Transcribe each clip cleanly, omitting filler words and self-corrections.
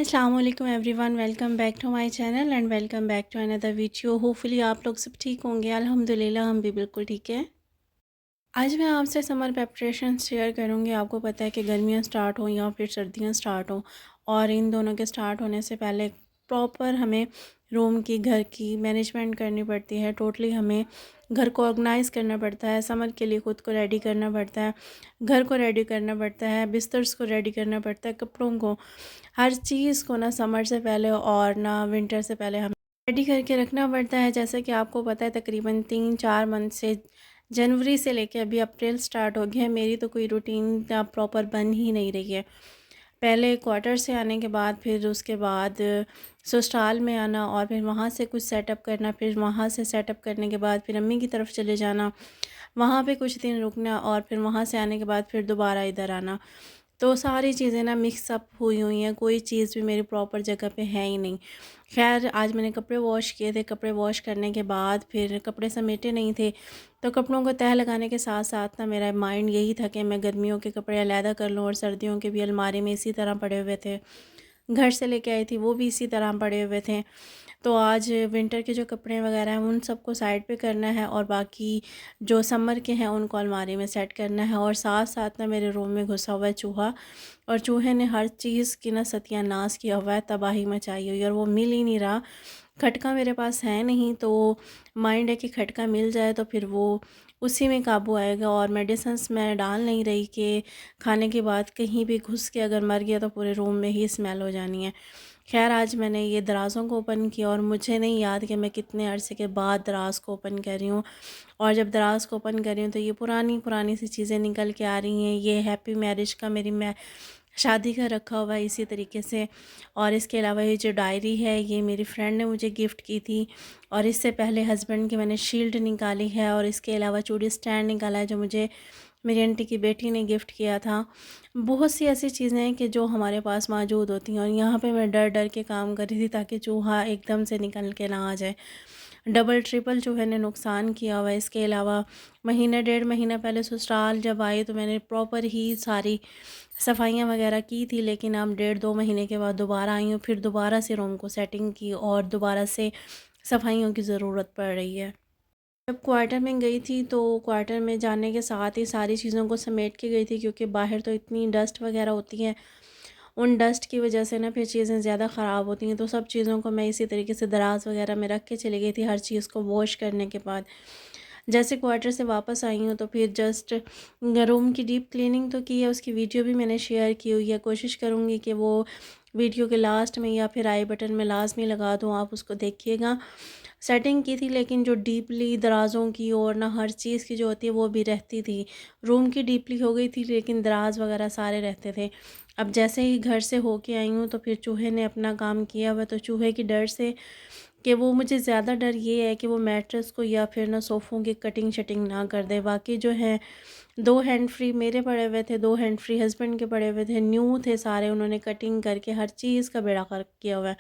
अस्सलाम वालेकुम everyone, welcome back to my channel and welcome back to another video. Hopefully आप लोग सब ठीक होंगे। अल्हम्दुलिल्लाह हम भी बिल्कुल ठीक है। आज मैं आपसे समर प्रेपरेशन शेयर करूंगी। आपको पता है कि गर्मियां स्टार्ट हो या फिर सर्दियां स्टार्ट हो, और इन दोनों के स्टार्ट होने से पहले प्रॉपर हमें रूम की, घर की मैनेजमेंट करनी पड़ती है। टोटली हमें घर को ऑर्गेनाइज़ करना पड़ता है। समर के लिए ख़ुद को रेडी करना पड़ता है, घर को रेडी करना पड़ता है, बिस्तर्स को रेडी करना पड़ता है, कपड़ों को, हर चीज़ को ना समर से पहले और ना विंटर से पहले हमें रेडी करके रखना पड़ता है। जैसे कि आपको पता है तकरीबन 3-4 मंथ से, जनवरी से लेके अभी अप्रैल स्टार्ट हो गया है, मेरी तो कोई रूटीन प्रॉपर बन ही नहीं रही है। पहले क्वार्टर से आने के बाद, फिर उसके बाद ससुराल में आना और फिर वहाँ से कुछ सेटअप करना, फिर वहाँ से सेटअप करने के बाद फिर अम्मी की तरफ चले जाना, वहाँ पे कुछ दिन रुकना और फिर वहाँ से आने के बाद फिर दोबारा इधर आना। तो सारी चीज़ें ना मिक्स अप हुई हुई हैं, कोई चीज़ भी मेरी प्रॉपर जगह पे है ही नहीं। खैर आज मैंने कपड़े वॉश किए थे, कपड़े वॉश करने के बाद फिर कपड़े समेटे नहीं थे, तो कपड़ों को तह लगाने के साथ साथ ना मेरा माइंड यही था कि मैं गर्मियों के कपड़े अलहदा कर लूँ और सर्दियों के भी अलमारी में इसी तरह पड़े हुए थे। घर से लेके आई थी वो भी इसी तरह पड़े हुए थे। तो आज विंटर के जो कपड़े वगैरह हैं उन सबको साइड पे करना है और बाकी जो समर के हैं उनको अलमारी में सेट करना है। और साथ साथ ना मेरे रूम में घुसा हुआ है चूहा, और चूहे ने हर चीज़ की ना सत्यानाश किया हुआ है, तबाही मचाई हुई है, और वो मिल ही नहीं रहा। खटका मेरे पास है नहीं, तो माइंड है कि खटका मिल जाए तो फिर वो उसी में काबू आएगा। और मेडिसिन्स मैं डाल नहीं रही कि खाने के बाद कहीं भी घुस के अगर मर गया तो पूरे रूम में ही स्मेल हो जानी है। खैर आज मैंने ये दराज़ों को ओपन किया और मुझे नहीं याद कि मैं कितने अरसे के बाद दराज़ को ओपन कर रही हूँ। और जब दराज़ को ओपन कर रही हूँ तो ये पुरानी पुरानी सी चीज़ें निकल के आ रही हैं। ये हैप्पी मैरिज का, मेरी मैं शादी का रखा हुआ है इसी तरीके से। और इसके अलावा ये जो डायरी है ये मेरी फ्रेंड ने मुझे गिफ्ट की थी, और इससे पहले हस्बैंड की मैंने शील्ड निकाली है, और इसके अलावा चूड़ी स्टैंड निकाला है जो मुझे मेरी आंटी की बेटी ने गिफ्ट किया था। बहुत सी ऐसी चीज़ें हैं कि जो हमारे पास मौजूद होती हैं, और यहाँ पे मैं डर डर के काम कर रही थी ताकि चूहा एकदम से निकल के ना आ जाए। डबल ट्रिपल चूहे ने नुकसान किया हुआ है। इसके अलावा महीना 1.5 महीना पहले ससुराल जब आई तो मैंने प्रॉपर ही सारी सफाइयाँ वगैरह की थी, लेकिन अब 1.5-2 महीने के बाद दोबारा आई हूँ, फिर दोबारा से रूम को सेटिंग की और दोबारा से सफाइयों की ज़रूरत पड़ रही है। जब क्वार्टर में गई थी तो क्वार्टर में जाने के साथ ही सारी चीज़ों को समेट के गई थी, क्योंकि बाहर तो इतनी डस्ट वगैरह होती है, उन डस्ट की वजह से ना फिर चीज़ें ज़्यादा ख़राब होती हैं। तो सब चीज़ों को मैं इसी तरीके से दराज वगैरह में रख के चली गई थी, हर चीज़ को वॉश करने के बाद। जैसे क्वार्टर से वापस आई हूँ तो फिर जस्ट रूम की डीप क्लीनिंग तो की है, उसकी वीडियो भी मैंने शेयर की हुई है। कोशिश करूँगी कि वो वीडियो के लास्ट में या फिर आई बटन में लाजमी लगा दूँ, आप उसको देखिएगा। सेटिंग की थी, लेकिन जो डीपली दराज़ों की और ना हर चीज़ की जो होती है वो भी रहती थी। रूम की डीपली हो गई थी लेकिन दराज वगैरह सारे रहते थे। अब जैसे ही घर से होके आई हूँ तो फिर चूहे ने अपना काम किया हुआ, तो चूहे की डर से कि वो, मुझे ज़्यादा डर ये है कि वो मैट्रेस को या फिर ना सोफ़ों की कटिंग शटिंग ना कर दे। बाकी जो है 2 हैंड फ्री मेरे पड़े हुए थे, 2 हैंड फ्री हस्बैंड के पड़े हुए थे, न्यू थे सारे, उन्होंने कटिंग करके हर चीज़ का बेड़ा गर्क किया हुआ है।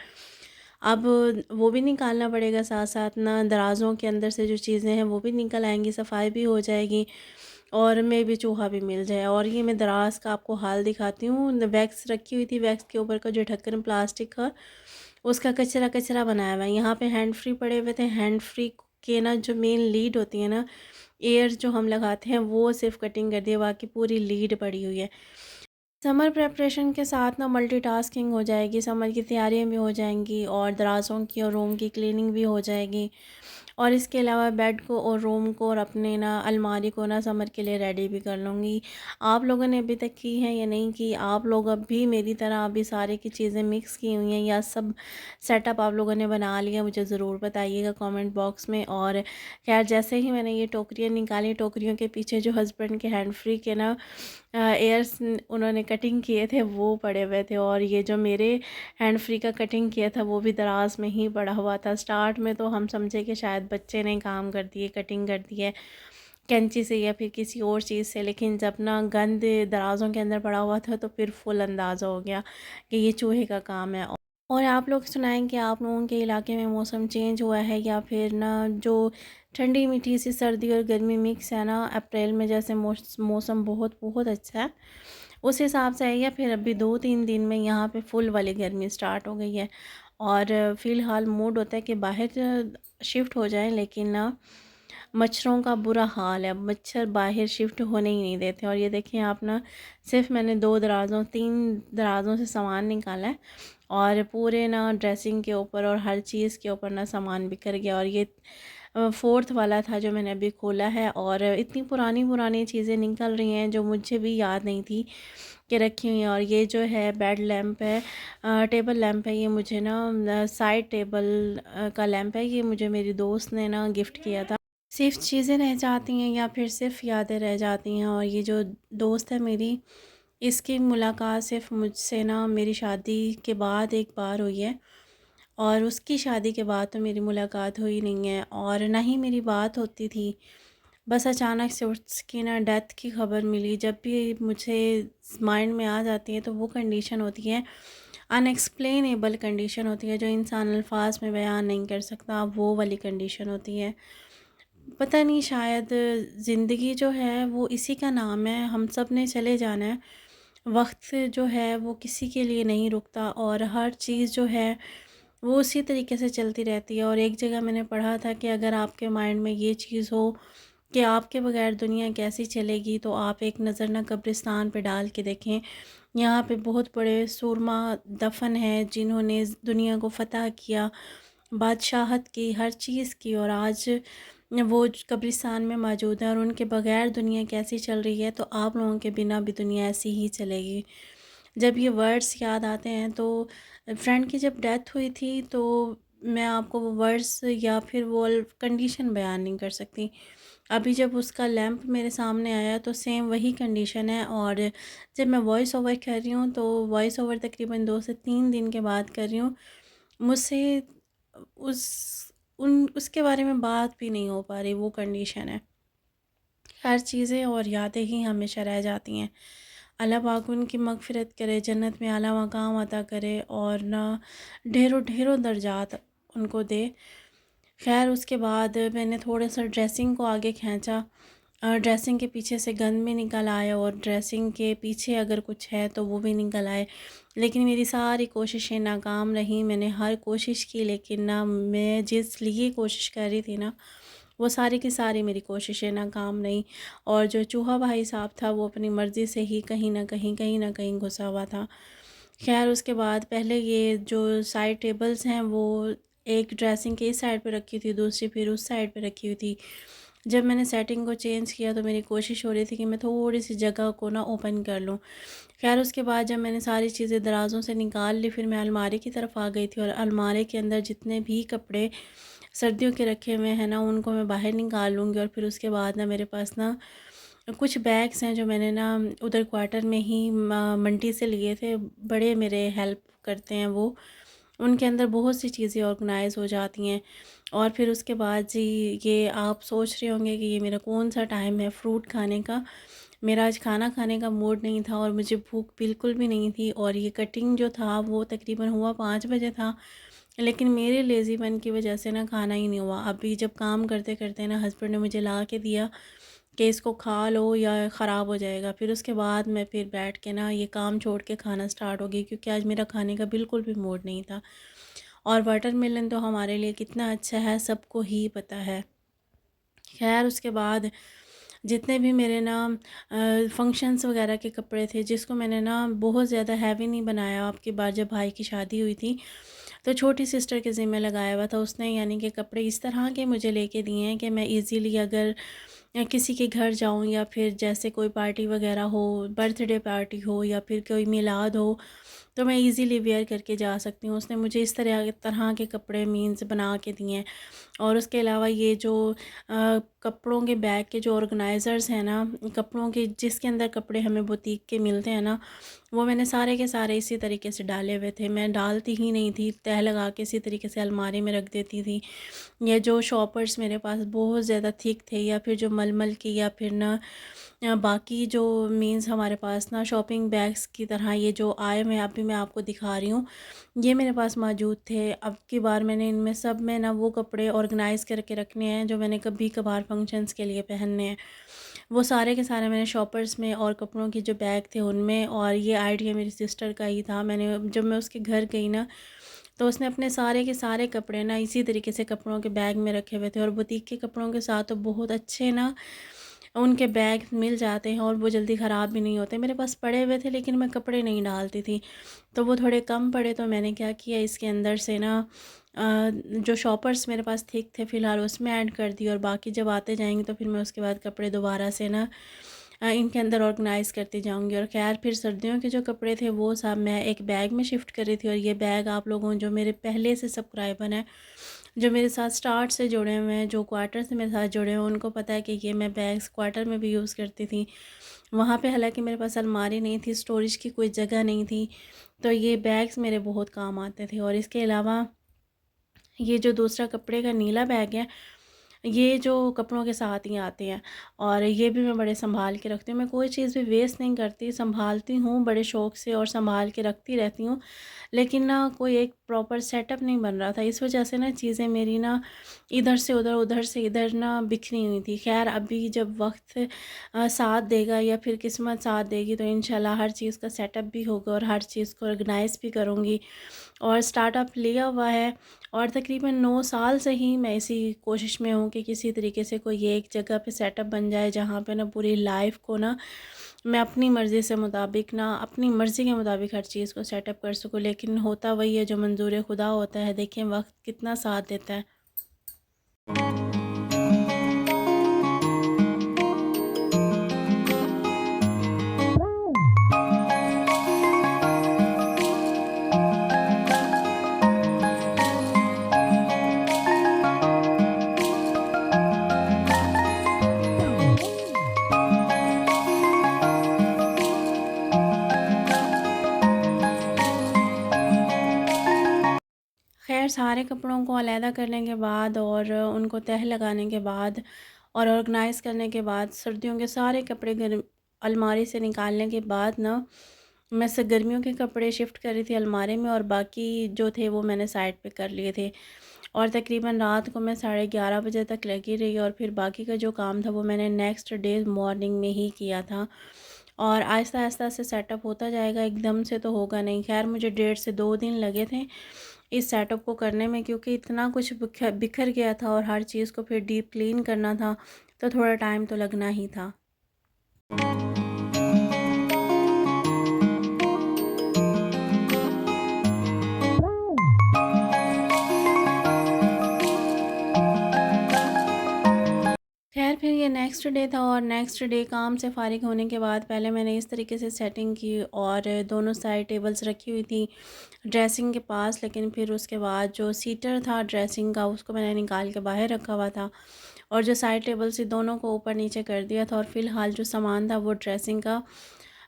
अब वो भी निकालना पड़ेगा, साथ साथ ना दराज़ों के अंदर से जो चीज़ें हैं वो भी निकल आएँगी, सफाई भी हो जाएगी और मे भी चूहा भी मिल जाए। और ये मैं दराज़ का आपको हाल दिखाती हूँ। वैक्स रखी हुई थी, वैक्स के ऊपर का जो ढक्कन प्लास्टिक का, उसका कचरा कचरा बनाया हुआ है। यहाँ पे हैंड फ्री पड़े हुए थे, हैंड फ्री के ना जो मेन लीड होती है ना, एयर जो हम लगाते हैं, वो सिर्फ कटिंग कर दी है, बाकी पूरी लीड पड़ी हुई है। समर प्रेपरेशन के साथ ना मल्टीटास्किंग हो जाएगी, समर की तैयारियां भी हो जाएंगी और दराज़ों की और रूम की क्लीनिंग भी हो जाएगी। और इसके अलावा बेड को और रूम को और अपने ना अलमारी को ना समर के लिए रेडी भी कर लूँगी। आप लोगों ने अभी तक की है या नहीं की? आप लोग अब भी मेरी तरह अभी सारी की चीज़ें मिक्स की हुई हैं या सब सेटअप आप लोगों ने बना लिया? मुझे ज़रूर बताइएगा कमेंट बॉक्स में। और खैर जैसे ही मैंने ये टोकरियाँ निकाली, टोकरियों के पीछे जो हस्बैंड के हैंड फ्री के ना एयर्स उन्होंने कटिंग किए थे वो पड़े हुए थे, और ये जो मेरे हैंड फ्री का कटिंग किया था वो भी दराज में ही पड़ा हुआ था। स्टार्ट में तो हम समझे कि शायद बच्चे ने काम कर दिए, कटिंग कर दी है कैंची से या फिर किसी और चीज़ से, लेकिन जब ना गंद दराज़ों के अंदर पड़ा हुआ था तो फिर फुल अंदाज़ा हो गया कि ये चूहे का काम है। और आप लोग सुनाएं कि आप लोगों के इलाके में मौसम चेंज हुआ है या फिर ना जो ठंडी मीठी सी सर्दी और गर्मी मिक्स है ना अप्रैल में, जैसे मौसम बहुत बहुत अच्छा है। उस हिसाब से है, या फिर अभी 2-3 दिन में यहाँ पे फुल वाली गर्मी स्टार्ट हो गई है। और फ़िलहाल मूड होता है कि बाहर शिफ्ट हो जाएँ, लेकिन ना मच्छरों का बुरा हाल है। मच्छर बाहर शिफ्ट होने ही नहीं देते। और ये देखिए आप ना, सिर्फ़ मैंने 2 दराज़ों 3 दराज़ों से सामान निकाला है और पूरे ना ड्रेसिंग के ऊपर और हर चीज़ के ऊपर ना सामान बिखर गया। और ये 4th वाला था जो मैंने अभी खोला है। और इतनी पुरानी-पुरानी चीज़ें निकल रही हैं जो मुझे भी याद नहीं थी कि रखी हुई हैं। और ये जो है बेड लैंप है, टेबल लैंप है, ये मुझे ना साइड टेबल का लैंप है, ये मुझे मेरी दोस्त ने ना गिफ्ट किया था। सिर्फ़ चीज़ें रह जाती हैं या फिर सिर्फ़ यादें रह जाती हैं। और ये जो दोस्त है मेरी, इसकी मुलाकात सिर्फ़ मुझसे ना मेरी शादी के बाद एक बार हुई है। और उसकी शादी के बाद तो मेरी मुलाकात हुई नहीं है और ना ही मेरी बात होती थी। बस अचानक से उसकी ना डेथ की खबर मिली। जब भी मुझे माइंड में आ जाती है तो वो कंडीशन होती है, अनएक्सप्लेनेबल कंडीशन होती है, जो इंसान अल्फाज में बयान नहीं कर सकता, वो वाली कंडीशन होती है। पता नहीं, शायद ज़िंदगी जो है वो इसी का नाम है, हम सब ने चले जाना है। वक्त जो है वो किसी के लिए नहीं रुकता और हर चीज़ जो है वो उसी तरीके से चलती रहती है। और एक जगह मैंने पढ़ा था कि अगर आपके माइंड में ये चीज़ हो कि आपके बगैर दुनिया कैसी चलेगी, तो आप एक नज़र ना कब्रिस्तान पे डाल के देखें। यहाँ पे बहुत बड़े सूरमा दफन हैं जिन्होंने इस दुनिया को फ़तह किया, बादशाहत की, हर चीज़ की, और आज वो कब्रिस्तान में मौजूद है। और उनके बगैर दुनिया कैसी चल रही है, तो आप लोगों के बिना भी दुनिया ऐसी ही चलेगी। जब ये वर्ड्स याद आते हैं तो फ्रेंड की जब डेथ हुई थी, तो मैं आपको वो वर्ड्स या फिर वो कंडीशन बयान नहीं कर सकती। अभी जब उसका लैंप मेरे सामने आया तो सेम वही कंडीशन है। और जब मैं वॉइस ओवर कर रही हूँ तो वॉइस ओवर तकरीबन 2 से 3 दिन के बाद कर रही हूँ। मुझसे उस उन उसके बारे में बात भी नहीं हो पा रही, वो कंडीशन है। हर चीज़ें और यादें ही हमेशा रह जाती हैं। अल्लाह पाक उनकी मग़फ़िरत करे, जन्नत में आला मकाम अता करे और ना ढेरों-ढेरों दर्जात उनको दे। ख़ैर उसके बाद मैंने थोड़ा-सा ड्रेसिंग को आगे खींचा। ड्रेसिंग के पीछे से गन भी निकल आए और ड्रेसिंग के पीछे अगर कुछ है तो वो भी निकल आए। लेकिन मेरी सारी कोशिशें नाकाम रहीं। मैंने हर कोशिश की, लेकिन ना मैं जिस लिए कोशिश कर रही थी ना, वो सारी की सारी मेरी कोशिशें नाकाम रहीं। और जो चूहा भाई साहब था वो अपनी मर्ज़ी से ही कहीं न कहीं घुसा हुआ था। ख़ैर उसके बाद पहले ये जो साइड टेबल्स हैं वो एक ड्रेसिंग के इस साइड पे रखी थी, दूसरी फिर उस साइड पे रखी हुई थी। जब मैंने सेटिंग को चेंज किया तो मेरी कोशिश हो रही थी कि मैं थोड़ी-सी जगह को ना ओपन कर लूँ। ख़ैर उसके बाद जब मैंने सारी चीज़ें दराज़ों से निकाल ली, फिर मैं अलमारी की तरफ आ गई थी और अलमारी के अंदर जितने भी कपड़े सर्दियों के रखे हुए हैं ना, उनको मैं बाहर निकाल लूँगी। और फिर उसके बाद ना मेरे पास ना कुछ बैग्स हैं जो मैंने ना उधर क्वार्टर में ही मंडी से लिए थे। बड़े मेरे हेल्प करते हैं वो। उनके अंदर बहुत सी चीज़ें ऑर्गेनाइज़ हो जाती हैं। और फिर उसके बाद जी, ये आप सोच रहे होंगे कि ये मेरा कौन-सा टाइम है फ्रूट खाने का। मेरा आज खाना खाने का मूड नहीं था और मुझे भूख बिल्कुल भी नहीं थी। और ये कटिंग जो था वो तकरीबन हुआ 5 बजे था। लेकिन मेरे लेज़ीपन की वजह से ना खाना ही नहीं हुआ। अभी जब काम करते-करते ना हस्बैंड ने मुझे ला के दिया कि इसको खा लो या ख़राब हो जाएगा। फिर उसके बाद मैं फिर बैठ के ना ये काम छोड़ के खाना स्टार्ट हो गई, क्योंकि आज मेरा खाने का बिल्कुल भी मूड नहीं था। और वाटरमेलन तो हमारे लिए कितना अच्छा है सबको ही पता है। ख़ैर उसके बाद जितने भी मेरे ना फंक्शंस वगैरह के कपड़े थे, जिसको मैंने ना बहुत ज़्यादा हैवी नहीं बनाया। आपकी बार जब भाई की शादी हुई थी तो छोटी सिस्टर के ज़िम्मे लगाया हुआ था उसने, यानी कि कपड़े इस तरह के मुझे लेके दिए हैं कि मैं इजीली अगर किसी के घर जाऊं या फिर जैसे कोई पार्टी वगैरह हो, बर्थडे पार्टी हो या फिर कोई मिलाद हो, तो मैं इजीली वेयर करके जा सकती हूँ। उसने मुझे इस तरह तरह के कपड़े मीन्स बना के दिए हैं। और उसके अलावा ये जो कपड़ों के बैग के जो ऑर्गेनाइज़र्स हैं ना, कपड़ों के जिसके अंदर कपड़े हमें बुटीक के मिलते हैं ना, वो मैंने सारे के सारे इसी तरीके से डाले हुए थे। मैं डालती ही नहीं थी, तह लगा के इसी तरीके से अलमारी में रख देती थी। ये जो शॉपर्स मेरे पास बहुत ज़्यादा थिक थे, या फिर जो मलमल की, या फिर ना बाकी जो मीन्स हमारे पास ना शॉपिंग बैग्स की तरह ये जो आए हुए हैं, अभी मैं आपको दिखा रही हूँ, ये मेरे पास मौजूद थे। अब की बार मैंने इनमें सब में ना वो कपड़े ऑर्गेनाइज़ करके रखने हैं जो मैंने कभी कभार फंक्शंस के लिए पहनने हैं। वो सारे के सारे मैंने शॉपर्स में और कपड़ों के जो बैग थे उनमें, और ये आइडिया मेरी सिस्टर का ही था। मैंने जब मैं उसके घर गई ना, तो उसने अपने सारे के सारे कपड़े ना इसी तरीके से कपड़ों के बैग में रखे हुए थे। और बुटीक के कपड़ों के साथ तो बहुत अच्छे ना उनके बैग मिल जाते हैं और वो जल्दी ख़राब भी नहीं होते। मेरे पास पड़े हुए थे लेकिन मैं कपड़े नहीं डालती थी, तो वो थोड़े कम पड़े, तो मैंने क्या किया, इसके अंदर से ना जो शॉपर्स मेरे पास थिक थे फ़िलहाल उसमें ऐड कर दिए, और बाकी जब आते जाएंगे तो फिर मैं उसके बाद कपड़े दोबारा से ना इनके अंदर ऑर्गेनाइज़ करती जाऊंगी। और खैर फिर सर्दियों के जो कपड़े थे वो सब मैं एक बैग में शिफ्ट कर रही थी। और ये बैग आप लोगों जो मेरे पहले से सब्सक्राइबर हैं, जो मेरे साथ स्टार्ट से जुड़े हुए हैं, जो क्वार्टर से मेरे साथ जुड़े हुए हैं, उनको पता है कि ये मैं बैग्स क्वार्टर में भी यूज़ करती थी। वहाँ पे हालांकि मेरे पास अलमारी नहीं थी, स्टोरेज की कोई जगह नहीं थी, तो ये बैग्स मेरे बहुत काम आते थे। और इसके अलावा ये जो दूसरा कपड़े का नीला बैग है, ये जो कपड़ों के साथ ही आते हैं, और ये भी मैं बड़े संभाल के रखती हूँ। मैं कोई चीज़ भी वेस्ट नहीं करती, संभालती हूँ बड़े शौक़ से और संभाल के रखती रहती हूँ। लेकिन ना कोई एक प्रॉपर सेटअप नहीं बन रहा था, इस वजह से ना चीज़ें मेरी ना इधर से उधर, उधर से इधर ना बिखरी हुई थी। खैर अभी जब वक्त साथ देगा या फिर किस्मत साथ देगी तो इंशाल्लाह हर चीज़ का सेटअप भी होगा और हर चीज़ को ऑर्गेनाइज़ भी करूँगी। और स्टार्टअप लिया हुआ है, और तकरीबन 9 साल से ही मैं इसी कोशिश में हूँ कि किसी तरीके से कोई एक जगह पे सेटअप बन जाए जहाँ पे ना पूरी लाइफ को ना मैं अपनी मर्ज़ी से मुताबिक ना अपनी मर्ज़ी के मुताबिक हर चीज़ को सेटअप कर सकूँ। लेकिन होता वही है जो मंजूर खुदा होता है। देखिए वक्त कितना साथ देता है। खैर सारे कपड़ों को अलहदा करने के बाद और उनको तह लगाने के बाद और ऑर्गेनाइज़ करने के बाद, सर्दियों के सारे कपड़े गर्म अलमारी से निकालने के बाद ना, मैं से गर्मियों के कपड़े शिफ्ट कर रही थी अलमारी में, और बाकी जो थे वो मैंने साइड पे कर लिए थे। और तकरीबन रात को मैं 11:30 बजे तक लगी रही, और फिर बाकी का जो काम था वो मैंने नेक्स्ट डे मॉर्निंग में ही किया था। और आहिस्ता आहिस्ता से सेटअप होता जाएगा, एकदम से तो होगा नहीं। खैर मुझे 1.5 से 2 दिन लगे थे इस सेटअप को करने में, क्योंकि इतना कुछ बिखर बिखर गया था और हर चीज़ को फिर डीप क्लीन करना था, तो थोड़ा टाइम तो लगना ही था। खैर फिर ये नेक्स्ट डे था, और नेक्स्ट डे काम से फ़ारिग होने के बाद पहले मैंने इस तरीके से सेटिंग की, और दोनों साइड टेबल्स रखी हुई थी ड्रेसिंग के पास। लेकिन फिर उसके बाद जो सीटर था ड्रेसिंग का उसको मैंने निकाल के बाहर रखा हुआ था, और जो साइड टेबल से दोनों को ऊपर नीचे कर दिया था। और फ़िलहाल जो सामान था वो ड्रेसिंग का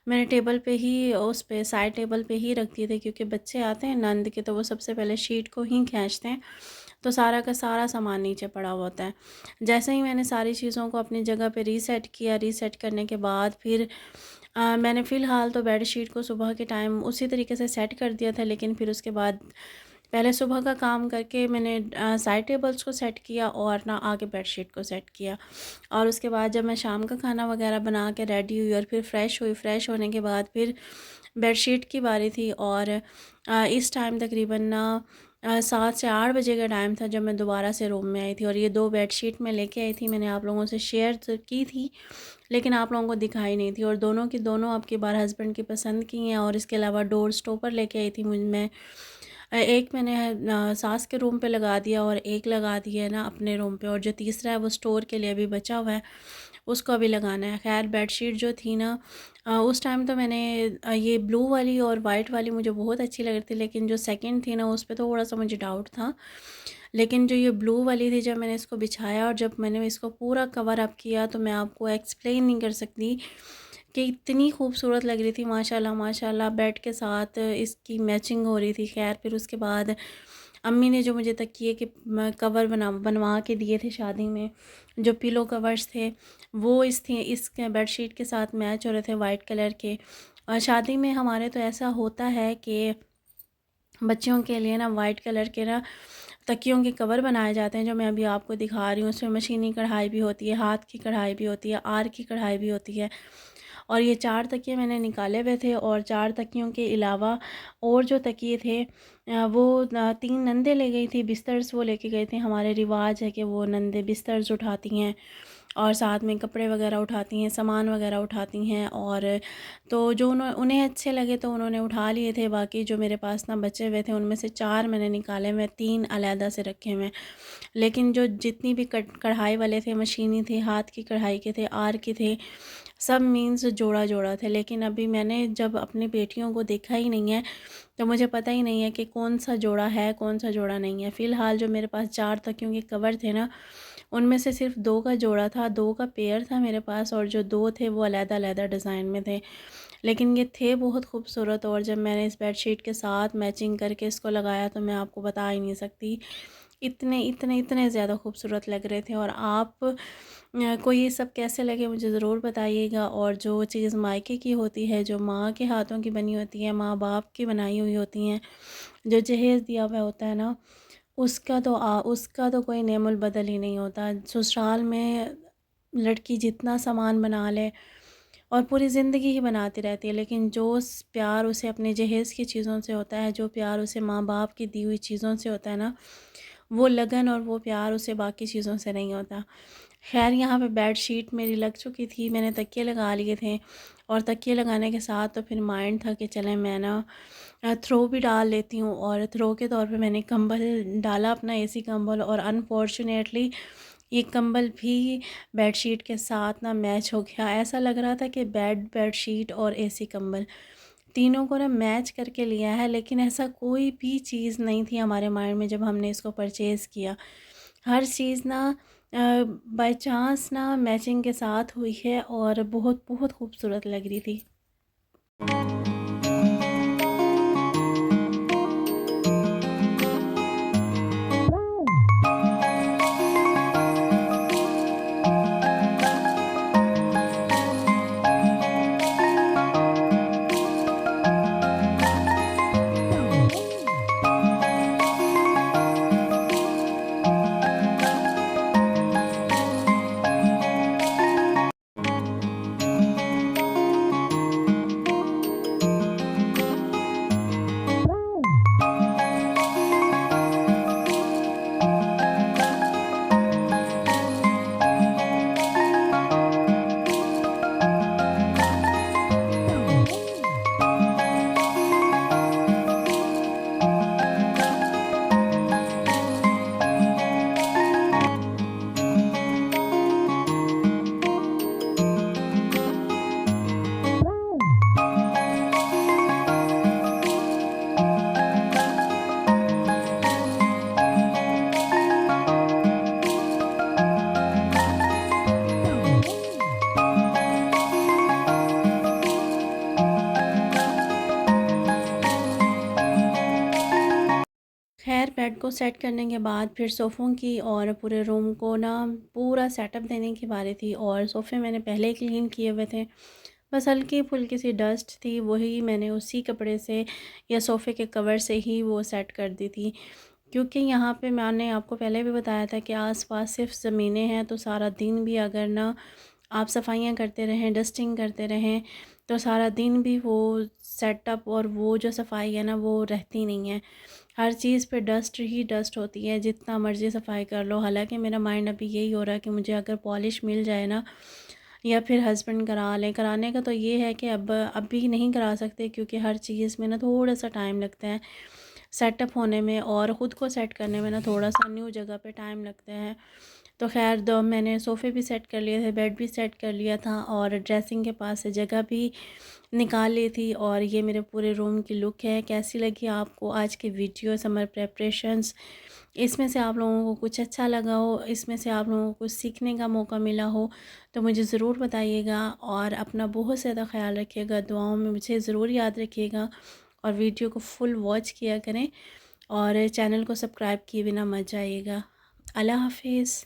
मैंने टेबल पे ही, उस पे साइड टेबल पे ही रख दिए थे, क्योंकि बच्चे आते हैं नंद के तो वो सबसे पहले शीट को ही खींचते हैं, तो सारा का सारा सामान नीचे पड़ा हुआ होता है। जैसे ही मैंने सारी चीज़ों को अपनी जगह पे रीसेट किया, रीसेट करने के बाद फिर मैंने फ़िलहाल तो बेड शीट को सुबह के टाइम उसी तरीके से सेट कर दिया था। लेकिन फिर उसके बाद पहले सुबह का काम करके मैंने साइड टेबल्स को सेट किया और ना आगे बेड शीट को सेट किया। और उसके बाद जब मैं शाम का खाना वगैरह बना के रेडी हुई और फिर फ़्रेश हुई, फ़्रेश होने के बाद फिर बेडशीट की बारी थी। और इस टाइम तकरीबन ना 7 से 8 बजे का टाइम था जब मैं दोबारा से रूम में आई थी। और ये 2 बेडशीट मैं लेके आई थी, मैंने आप लोगों से शेयर तो की थी लेकिन आप लोगों को दिखाई नहीं थी। और दोनों की दोनों अब की बार हस्बैंड की पसंद की हैं। और इसके अलावा डोर स्टॉपर लेके आई थी मैं, एक मैंने सास के रूम पे लगा दिया और एक लगा दिया है ना अपने रूम पे, और जो तीसरा है वो स्टोर के लिए अभी बचा हुआ है, उसको अभी लगाना है। खैर बेडशीट जो थी ना, उस टाइम तो मैंने ये ब्लू वाली और वाइट वाली मुझे बहुत अच्छी लग रही थी, लेकिन जो सेकंड थी ना उस पे तो थोड़ा सा मुझे डाउट था। लेकिन जो ये ब्लू वाली थी, जब मैंने इसको बिछाया और जब मैंने इसको पूरा कवर अप किया, तो मैं आपको एक्सप्लेन नहीं कर सकती कि इतनी खूबसूरत लग रही थी। माशाल्लाह माशाल्लाह बेड के साथ इसकी मैचिंग हो रही थी। खैर फिर उसके बाद अम्मी ने जो मुझे तकिए के कवर बनवा के दिए थे शादी में, जो पिलो कवर्स थे वो इस बेडशीट के साथ मैच हो रहे थे, वाइट कलर के। और शादी में हमारे तो ऐसा होता है कि बच्चियों के लिए ना वाइट कलर के ना तकियों के कवर बनाए जाते हैं जो मैं अभी आपको दिखा रही हूँ। उसमें मशीनी कढ़ाई भी होती है, हाथ की कढ़ाई भी होती है, आर की कढ़ाई भी होती है। और ये 4 तकिए मैंने निकाले हुए थे और 4 तकियों के अलावा और जो तकिए थे वो 3 नंदे ले गई थी, बिस्तर्स वो लेके गए थे। हमारे रिवाज है कि वो नंदे बिस्तर्स उठाती हैं और साथ में कपड़े वगैरह उठाती हैं, सामान वगैरह उठाती हैं। और तो जो उन्हें अच्छे लगे तो उन्होंने उठा लिए थे। बाकी जो मेरे पास ना बचे हुए थे उनमें से 4 मैंने निकाले हुए, 3 अलहदा से रखे हुए। लेकिन जो जितनी भी कढ़ाई वाले थे, मशीनी थे, हाथ की कढ़ाई के थे, आर के थे, सब मीन्स जोड़ा जोड़ा थे। लेकिन अभी मैंने जब अपनी बेटियों को देखा ही नहीं है तो मुझे पता ही नहीं है कि कौन सा जोड़ा है, कौन सा जोड़ा नहीं है। फ़िलहाल जो मेरे पास 4 तकियों के कवर थे ना, उनमें से सिर्फ 2 का जोड़ा था, 2 का पेयर था मेरे पास और जो 2 थे वो अलग-अलग डिज़ाइन में थे। लेकिन ये थे बहुत खूबसूरत और जब मैंने इस बेडशीट के साथ मैचिंग करके इसको लगाया तो मैं आपको बता ही नहीं सकती। इतने, इतने, इतने ज़्यादा खूबसूरत लग रहे थे। और आप को ये सब कैसे लगे मुझे ज़रूर बताइएगा। और जो चीज़ मायके की होती है, जो माँ के हाथों की बनी होती है, माँ-बाप की बनाई हुई होती हैं, जो जहेज़ दिया हुआ होता है ना, उसका तो कोई नेमुल बदल ही नहीं होता। ससुराल में लड़की जितना सामान बना ले और पूरी ज़िंदगी ही बनाती रहती है, लेकिन जो प्यार उसे अपने जहेज़ की चीज़ों से होता है, जो प्यार उसे माँ-बाप की दी हुई चीज़ों से होता है ना, वो लगन और वो प्यार उसे बाकी चीज़ों से नहीं होता। ख़ैर यहाँ पे बेडशीट मेरी लग चुकी थी, मैंने तकिए लगा लिए थे और तकिए लगाने के साथ तो फिर माइंड था कि चलें मैं ना थ्रो भी डाल लेती हूँ। और थ्रो के तौर पे मैंने कंबल डाला, अपना एसी कंबल, और अनफॉर्चुनेटली ये कंबल भी बेडशीट के साथ ना मैच हो गया। ऐसा लग रहा था कि बेडशीट और एसी कंबल तीनों को ना मैच करके लिया है, लेकिन ऐसा कोई भी चीज़ नहीं थी हमारे माइंड में जब हमने इसको परचेज़ किया। हर चीज़ ना बाय चांस ना मैचिंग के साथ हुई है और बहुत बहुत खूबसूरत लग रही थी। खैर बेड को सेट करने के बाद फिर सोफ़ों की और पूरे रूम को ना पूरा सेटअप देने की बारी थी। और सोफ़े मैंने पहले ही क्लीन किए हुए थे, बस हल्की फुल्की सी डस्ट थी, वही मैंने उसी कपड़े से या सोफ़े के कवर से ही वो सेट कर दी थी। क्योंकि यहाँ पे मैंने आपको पहले भी बताया था कि आसपास सिर्फ ज़मीनें हैं, तो सारा दिन भी अगर ना आप सफाइयाँ करते रहें, डस्टिंग करते रहें, तो सारा दिन भी वो सेटअप और वो जो सफाई है ना वो रहती नहीं है। हर चीज़ पे डस्ट ही डस्ट होती है, जितना मर्ज़ी सफाई कर लो। हालांकि मेरा माइंड अभी यही हो रहा है कि मुझे अगर पॉलिश मिल जाए ना, या फिर हस्बैंड करा लें। कराने का तो ये है कि अब अभी नहीं करा सकते क्योंकि हर चीज़ में ना थोड़ा सा टाइम लगता है सेटअप होने में, और ख़ुद को सेट करने में ना थोड़ा सा न्यू जगह पे टाइम लगता है। तो खैर दो मैंने सोफ़े भी सेट कर लिए थे, बेड भी सेट कर लिया था और ड्रेसिंग के पास से जगह भी निकाल ली थी। और ये मेरे पूरे रूम की लुक है। कैसी लगी आपको आज की वीडियो समर प्रेपरेशंस? इसमें से आप लोगों को कुछ अच्छा लगा हो, इसमें से आप लोगों को कुछ सीखने का मौका मिला हो, तो मुझे ज़रूर बताइएगा। और अपना बहुत ज़्यादा ख़्याल रखिएगा, दुआओं में मुझे ज़रूर याद रखिएगा और वीडियो को फुल वॉच किया करें और चैनल को सब्सक्राइब किए बिना मत जाइएगा। अल्लाह हाफिज़।